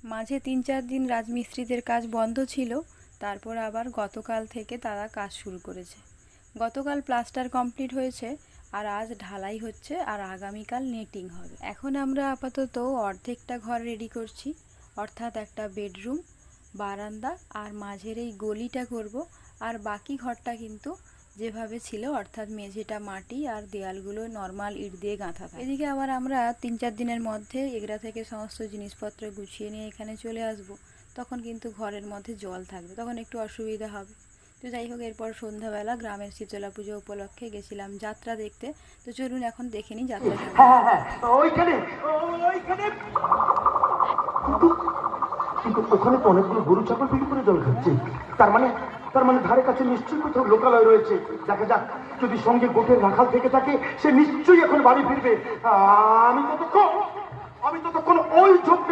মাঝে ৩-৪ দিন রাজমিস্ত্রিদের কাজ বন্ধ ছিল, তারপর আবার গতকাল থেকে তারা কাজ শুরু করেছে। গতকাল প্লাস্টার কমপ্লিট হয়েছে, আর আজ ঢালাই হচ্ছে, আর আগামীকাল নেটিং হবে। এখন আমরা আপাতত অর্ধেকটা ঘর রেডি করছি, অর্থাৎ একটা বেডরুম, বারান্দা আর মাঝের এই গলিটা করব। আর বাকি ঘরটা কিন্তু যেভাবে ছিল, অর্থাৎ মেঝেটা মাটি আর দেয়ালগুলো নর্মাল ইট দিয়ে গাঁথা থাকে। এদিকে আবার আমরা ৩-৪ দিনের মধ্যে এগরা থেকে সমস্ত জিনিসপত্র গুছিয়ে নিয়ে এখানে চলে আসব। তখন কিন্তু ঘরের মধ্যে জল থাকবে, তখন একটু অসুবিধা হবে। তো যাই হোক, এরপর সন্ধ্যাবেলা গ্রামের শীতলা পুজো উপলক্ষে গেছিলাম যাত্রা দেখতে। তো চলুন এখন দেখে নিই যাত্রা কেমন। হ্যাঁ হ্যাঁ ওইখানে ওইখানে কিন্তু কিন্তু ওখানে তো অনেকগুলো গরু ছাগল বিক্রি করে জল খাচ্ছে। তার মানে ধারে কাছে নিশ্চয়ই কোথাও লোকালয় রয়েছে। দেখা যাক, যদি সঙ্গে গোটের রাখাল থেকে থাকে সে নিশ্চয়ই এখন বাড়ি ফিরবে। আমি ততক্ষণ ওই ঝোপটা